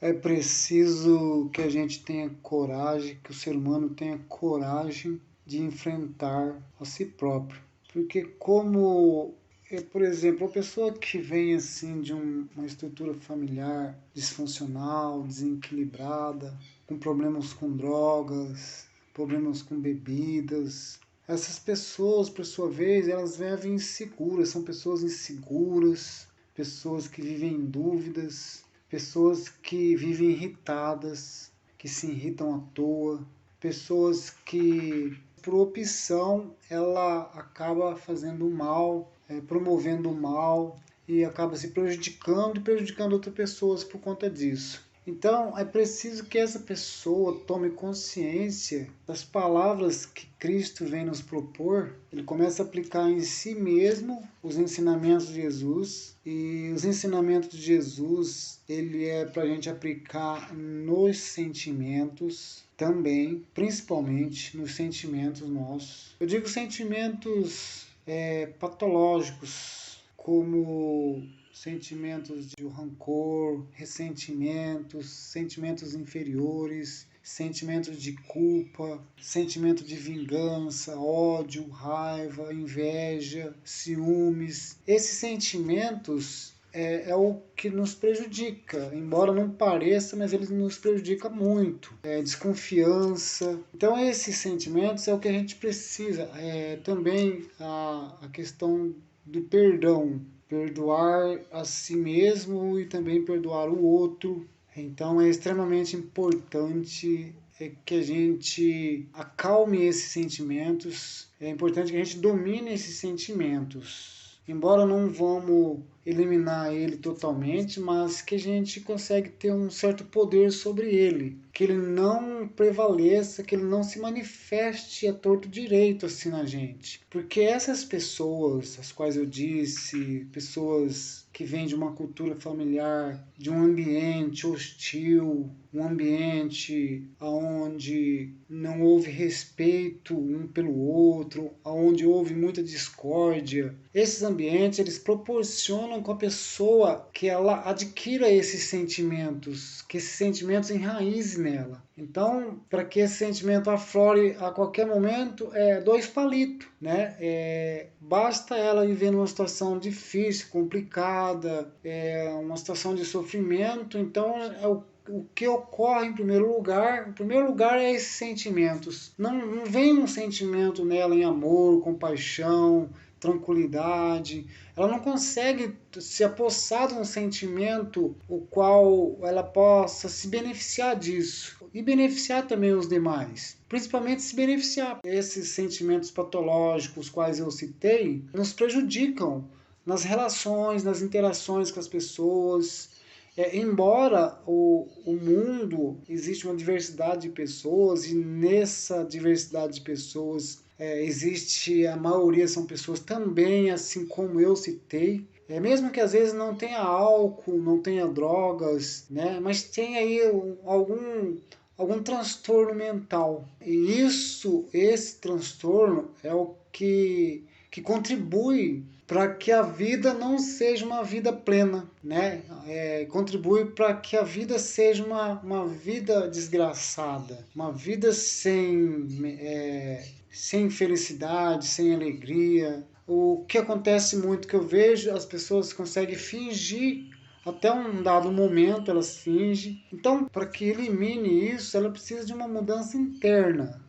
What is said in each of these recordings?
É preciso que a gente tenha coragem, que o ser humano tenha coragem de enfrentar a si próprio. Porque por exemplo, a pessoa que vem assim de uma estrutura familiar disfuncional, desequilibrada, com problemas com drogas, problemas com bebidas, essas pessoas, por sua vez, elas vivem inseguras, são pessoas inseguras, pessoas que vivem em dúvidas, pessoas que vivem irritadas, que se irritam à toa, pessoas que, por opção, ela acaba fazendo mal, promovendo o mal e acaba se prejudicando e prejudicando outras pessoas por conta disso. Então, é preciso que essa pessoa tome consciência das palavras que Cristo vem nos propor. Ele começa a aplicar em si mesmo os ensinamentos de Jesus. E os ensinamentos de Jesus, ele é para a gente aplicar nos sentimentos também, principalmente nos sentimentos nossos. Eu digo sentimentos patológicos, como sentimentos de rancor, ressentimentos, sentimentos inferiores, sentimentos de culpa, sentimento de vingança, ódio, raiva, inveja, ciúmes. Esses sentimentos é o que nos prejudica, embora não pareça, mas eles nos prejudicam muito. Desconfiança. Então esses sentimentos é o que a gente precisa. Também a questão do perdão, perdoar a si mesmo e também perdoar o outro. Então é extremamente importante que a gente acalme esses sentimentos, é importante que a gente domine esses sentimentos. Embora não vamos eliminar ele totalmente, mas que a gente consegue ter um certo poder sobre ele, que ele não prevaleça, que ele não se manifeste a torto direito assim na gente. Porque essas pessoas, as quais eu disse, pessoas que vêm de uma cultura familiar, de um ambiente hostil, um ambiente onde não houve respeito um pelo outro, onde houve muita discórdia. Esses ambientes, eles proporcionam com a pessoa que ela adquira esses sentimentos, que esses sentimentos enraizem nela. Então, para que esse sentimento aflore a qualquer momento, é dois palitos, né? Basta ela viver numa situação difícil, complicada, uma situação de sofrimento, então o que ocorre em primeiro lugar é esses sentimentos. Não vem um sentimento nela em amor, compaixão, tranquilidade. Ela não consegue se apossar de um sentimento o qual ela possa se beneficiar disso e beneficiar também os demais. Principalmente se beneficiar. Esses sentimentos patológicos, quais eu citei, nos prejudicam nas relações, nas interações com as pessoas. Embora o mundo existe uma diversidade de pessoas e nessa diversidade de pessoas existe, a maioria são pessoas também, assim como eu citei, mesmo que às vezes não tenha álcool, não tenha drogas, né? Mas tem aí algum transtorno mental. E esse transtorno é o que contribui para que a vida não seja uma vida plena, né? Contribui para que a vida seja uma vida desgraçada, uma vida sem felicidade, sem alegria. O que acontece muito que eu vejo, as pessoas conseguem fingir até um dado momento, elas fingem. Então, para que elimine isso, ela precisa de uma mudança interna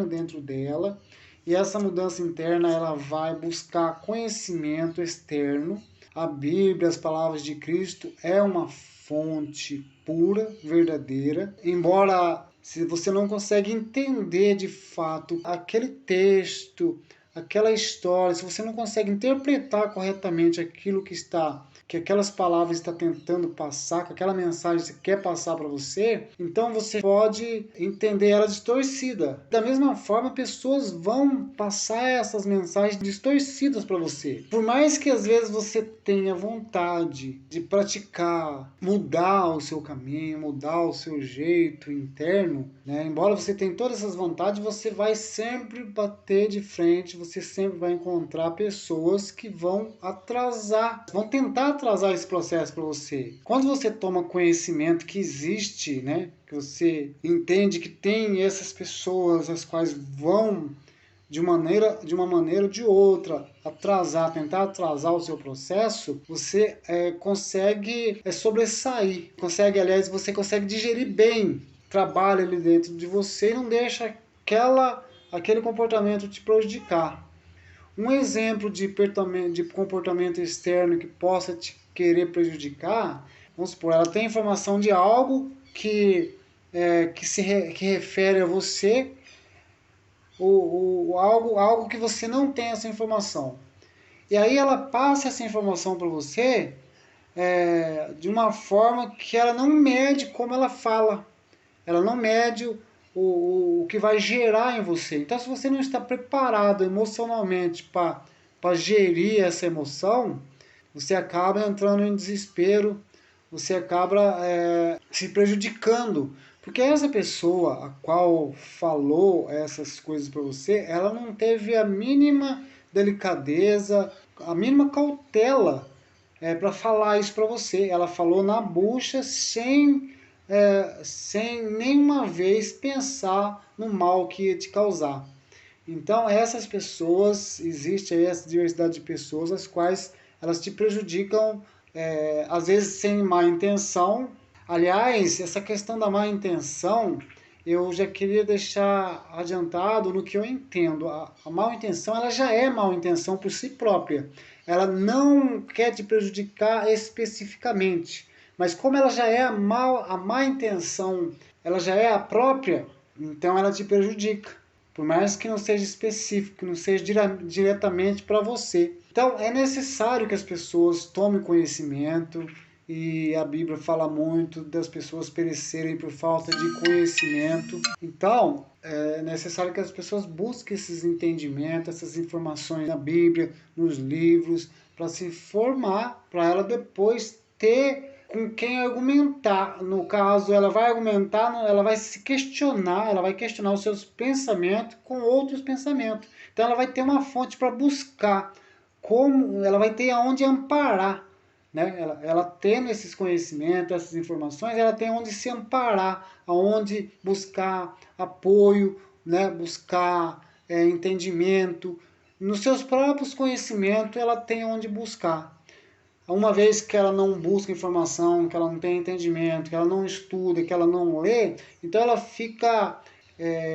dentro dela. E essa mudança interna, ela vai buscar conhecimento externo. A Bíblia, as palavras de Cristo, é uma fonte pura, verdadeira. Embora, se você não consegue entender de fato aquele texto, aquela história, se você não consegue interpretar corretamente aquilo que aquelas palavras estão tentando passar, que aquela mensagem que você quer passar para você, então você pode entender ela distorcida. Da mesma forma, pessoas vão passar essas mensagens distorcidas para você. Por mais que às vezes você tenha vontade de praticar, mudar o seu caminho, mudar o seu jeito interno, né? Embora você tenha todas essas vontades, você vai sempre bater de frente, você sempre vai encontrar pessoas que vão tentar atrasar esse processo para você. Quando você toma conhecimento que existe, né, que você entende que tem essas pessoas as quais vão de uma maneira ou de outra tentar atrasar o seu processo, você consegue sobressair, aliás, você consegue digerir bem, trabalha ali dentro de você e não deixa aquele comportamento te prejudicar. Um exemplo de comportamento externo que possa te querer prejudicar, vamos supor, ela tem informação de algo que refere a você, algo que você não tem essa informação. E aí ela passa essa informação para você de uma forma que ela não mede como ela fala. Ela não mede o que vai gerar em você. Então, se você não está preparado emocionalmente para gerir essa emoção, você acaba entrando em desespero, você acaba se prejudicando. Porque essa pessoa a qual falou essas coisas para você, ela não teve a mínima delicadeza, a mínima cautela para falar isso para você. Ela falou na bucha sem nenhuma vez pensar no mal que ia te causar. Então, essas pessoas, existe aí essa diversidade de pessoas, as quais elas te prejudicam, às vezes sem má intenção. Aliás, essa questão da má intenção, eu já queria deixar adiantado no que eu entendo. A má intenção, ela já é má intenção por si própria. Ela não quer te prejudicar especificamente. Mas como ela já é a má intenção, ela já é a própria, então ela te prejudica. Por mais que não seja específico, que não seja diretamente para você. Então é necessário que as pessoas tomem conhecimento, e a Bíblia fala muito das pessoas perecerem por falta de conhecimento. Então é necessário que as pessoas busquem esses entendimentos, essas informações na Bíblia, nos livros, para se formar, para ela depois ter com quem argumentar. No caso, ela vai argumentar, ela vai se questionar, ela vai questionar os seus pensamentos com outros pensamentos. Então ela vai ter uma fonte para buscar, ela vai ter aonde amparar, né? Ela tendo esses conhecimentos, essas informações, ela tem onde se amparar, aonde buscar apoio, né? Buscar entendimento. Nos seus próprios conhecimentos, ela tem onde buscar. Uma vez que ela não busca informação, que ela não tem entendimento, que ela não estuda, que ela não lê, então ela fica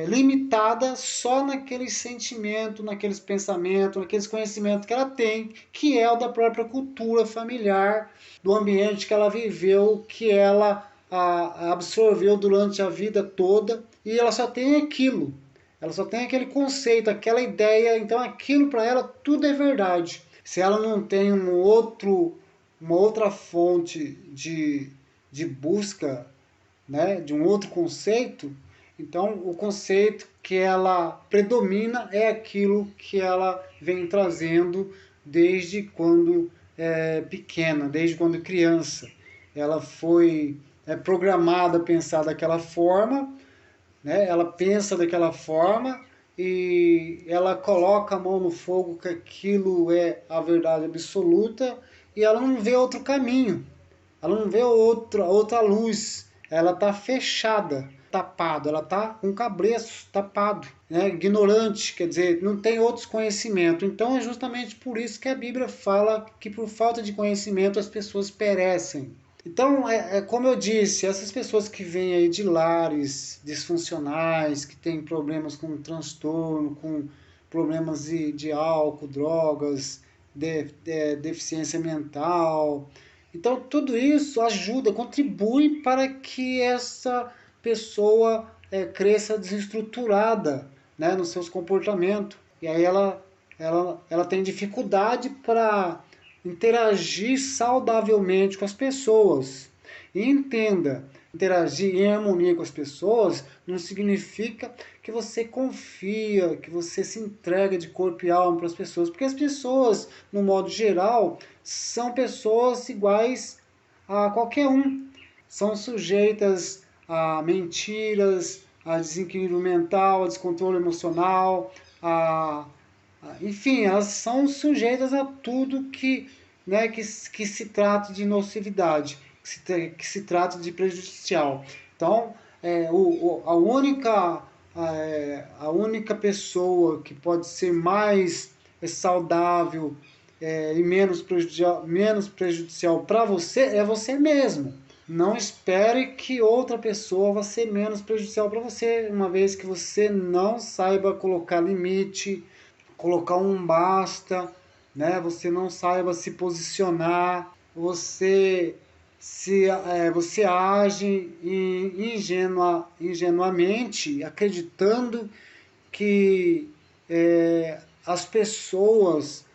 limitada só naqueles sentimentos, naqueles pensamentos, naqueles conhecimentos que ela tem, que é o da própria cultura familiar, do ambiente que ela viveu, que ela absorveu durante a vida toda, e ela só tem aquilo. Ela só tem aquele conceito, aquela ideia, então aquilo para ela tudo é verdade. Se ela não tem uma outra fonte de busca, né, de um outro conceito, então o conceito que ela predomina é aquilo que ela vem trazendo desde quando pequena, desde quando criança. Ela foi programada a pensar daquela forma, né? Ela pensa daquela forma e ela coloca a mão no fogo que aquilo é a verdade absoluta e ela não vê outro caminho, ela não vê outra luz, ela está fechada, tapada, ela está com o cabreço tapado, né? Ignorante, quer dizer, não tem outros conhecimentos. Então é justamente por isso que a Bíblia fala que por falta de conhecimento as pessoas perecem. Então, como eu disse, essas pessoas que vêm aí de lares disfuncionais, que têm problemas com transtorno, com problemas de álcool, drogas, deficiência mental. Então, tudo isso ajuda, contribui para que essa pessoa cresça desestruturada, né, nos seus comportamentos. E aí ela tem dificuldade para interagir saudavelmente com as pessoas. E entenda, interagir em harmonia com as pessoas não significa que você confia, que você se entrega de corpo e alma para as pessoas, porque as pessoas, no modo geral, são pessoas iguais a qualquer um. São sujeitas a mentiras, a desequilíbrio mental, a descontrole emocional, enfim, elas são sujeitas a tudo que né, que se trate de nocividade, que se trate de prejudicial. Então, a única pessoa que pode ser mais saudável e menos prejudicial para você é você mesmo. Não espere que outra pessoa vá ser menos prejudicial para você, uma vez que você não saiba colocar limite, colocar um basta, né? Você não saiba se posicionar, você age ingenuamente, acreditando que as pessoas,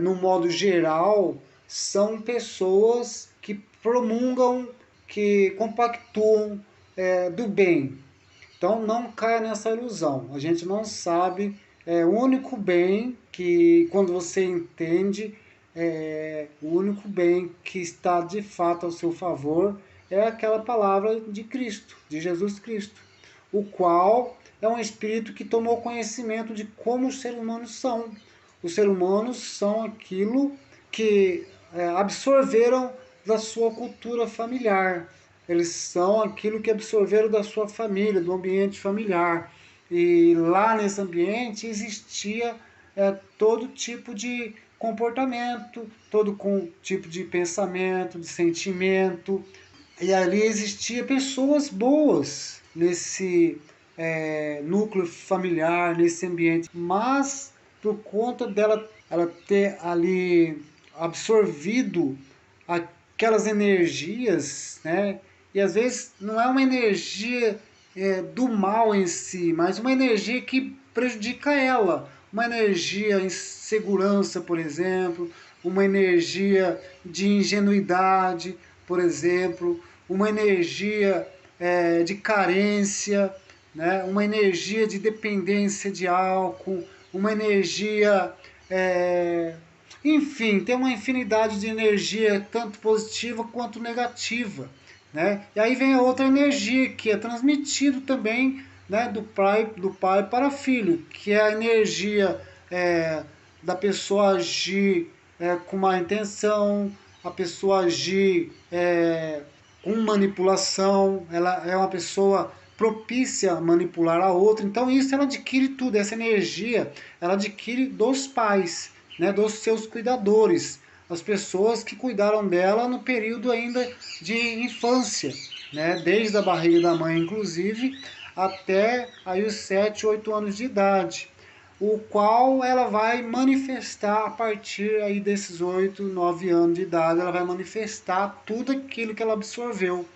no modo geral, são pessoas que promulgam, que compactuam do bem. Então não caia nessa ilusão. A gente não sabe. O único bem que, quando você entende, o único bem que está de fato ao seu favor é aquela palavra de Cristo, de Jesus Cristo, o qual é um espírito que tomou conhecimento de como os seres humanos são. Os seres humanos são aquilo que absorveram da sua cultura familiar. Eles são aquilo que absorveram da sua família, do ambiente familiar. E lá nesse ambiente existia todo tipo de comportamento, todo tipo de pensamento, de sentimento. E ali existia pessoas boas nesse núcleo familiar, nesse ambiente. Mas por conta dela ela ter ali absorvido aquelas energias, né? E às vezes não é uma energia do mal em si, mas uma energia que prejudica ela. Uma energia em segurança, por exemplo, uma energia de ingenuidade, por exemplo, uma energia de carência, né? Uma energia de dependência de álcool, uma energia enfim, tem uma infinidade de energia, tanto positiva quanto negativa, né? E aí vem a outra energia que é transmitido também, né, do pai para filho, que é a energia da pessoa agir com má intenção, a pessoa agir com manipulação, ela é uma pessoa propícia a manipular a outra. Então isso ela adquire tudo, essa energia ela adquire dos pais, né, dos seus cuidadores, as pessoas que cuidaram dela no período ainda de infância, né, desde a barriga da mãe, inclusive, até aí os 7, 8 anos de idade, o qual ela vai manifestar a partir aí desses 8, 9 anos de idade, ela vai manifestar tudo aquilo que ela absorveu.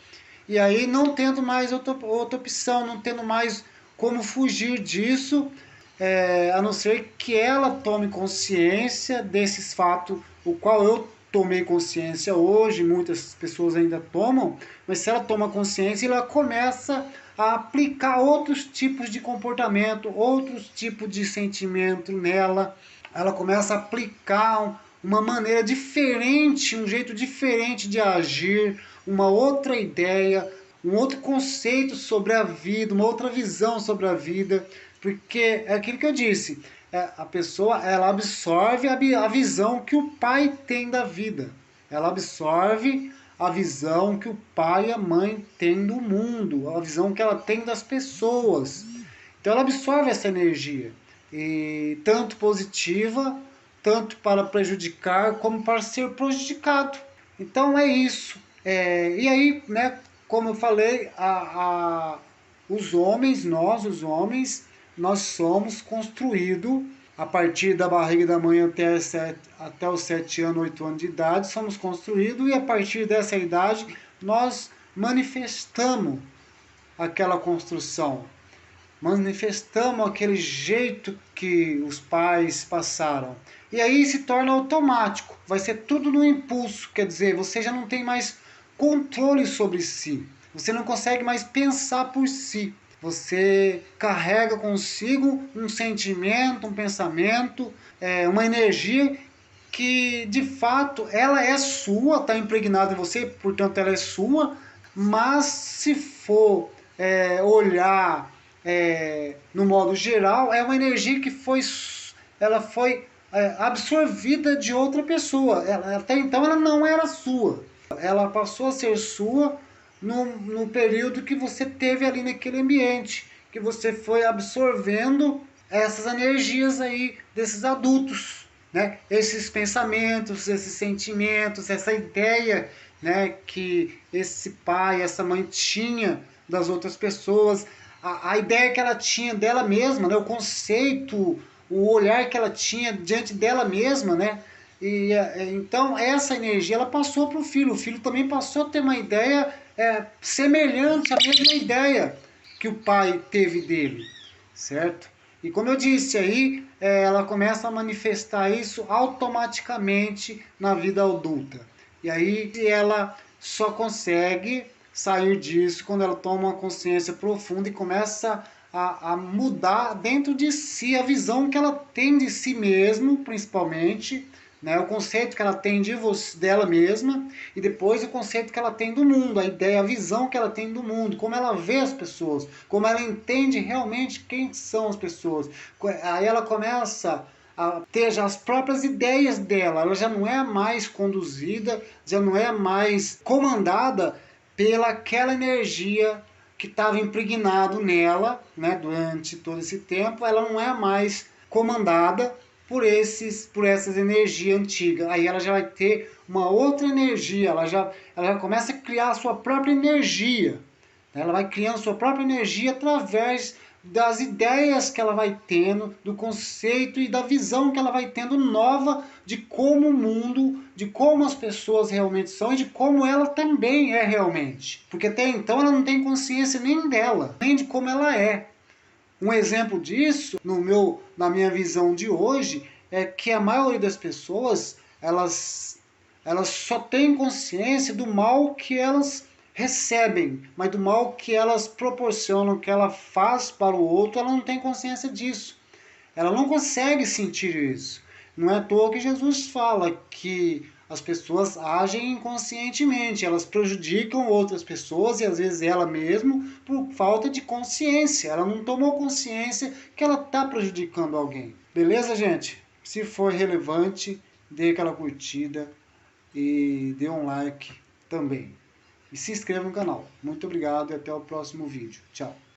E aí, não tendo mais outra opção, não tendo mais como fugir disso, a não ser que ela tome consciência desses fatos, o qual eu tomei consciência hoje, muitas pessoas ainda tomam, mas se ela toma consciência, ela começa a aplicar outros tipos de comportamento, outros tipos de sentimento nela, ela começa a aplicar uma maneira diferente, um jeito diferente de agir, uma outra ideia, um outro conceito sobre a vida, uma outra visão sobre a vida, porque é aquilo que eu disse, a pessoa ela absorve a visão que o pai tem da vida, ela absorve a visão que o pai e a mãe têm do mundo, a visão que ela tem das pessoas. Então ela absorve essa energia, e tanto positiva, tanto para prejudicar como para ser prejudicado. Então é isso. E aí, né, como eu falei, os homens, os homens, nós somos construídos a partir da barriga da mãe até os 7 anos, 8 anos de idade, somos construídos e a partir dessa idade nós manifestamos aquela construção, manifestamos aquele jeito que os pais passaram. E aí se torna automático, vai ser tudo no impulso, quer dizer, você já não tem mais controle sobre si, você não consegue mais pensar por si. Você carrega consigo um sentimento, um pensamento, uma energia que de fato ela é sua, está impregnada em você, portanto ela é sua, mas se for no modo geral, é uma energia que ela foi absorvida de outra pessoa. Até então ela não era sua. Ela passou a ser sua no período que você teve ali naquele ambiente, que você foi absorvendo essas energias aí desses adultos, né? Esses pensamentos, esses sentimentos, essa ideia, né, que esse pai, essa mãe tinha das outras pessoas, a ideia que ela tinha dela mesma, né, o conceito, o olhar que ela tinha diante dela mesma, né? E então essa energia ela passou para o filho também passou a ter uma ideia semelhante à mesma ideia que o pai teve dele, certo? E como eu disse aí, ela começa a manifestar isso automaticamente na vida adulta. E aí ela só consegue sair disso quando ela toma uma consciência profunda e começa a mudar dentro de si a visão que ela tem de si mesmo, principalmente, né, o conceito que ela tem dela mesma e depois o conceito que ela tem do mundo, a ideia, a visão que ela tem do mundo, como ela vê as pessoas, como ela entende realmente quem são as pessoas. Aí ela começa a ter já as próprias ideias dela, ela já não é mais conduzida, já não é mais comandada pela aquela energia que estava impregnado nela, né, durante todo esse tempo. Ela não é mais comandada por essas energias antigas. Aí ela já vai ter uma outra energia, ela já começa a criar a sua própria energia. Ela vai criando sua própria energia através das ideias que ela vai tendo, do conceito e da visão que ela vai tendo nova de como o mundo, de como as pessoas realmente são e de como ela também é realmente. Porque até então ela não tem consciência nem dela, nem de como ela é. Um exemplo disso, na minha visão de hoje, é que a maioria das pessoas, elas só têm consciência do mal que elas recebem, mas do mal que elas proporcionam, que ela faz para o outro, ela não tem consciência disso. Ela não consegue sentir isso. Não é à toa que Jesus fala que as pessoas agem inconscientemente, elas prejudicam outras pessoas e às vezes ela mesma por falta de consciência. Ela não tomou consciência que ela está prejudicando alguém. Beleza, gente? Se for relevante, dê aquela curtida e dê um like também. E se inscreva no canal. Muito obrigado e até o próximo vídeo. Tchau.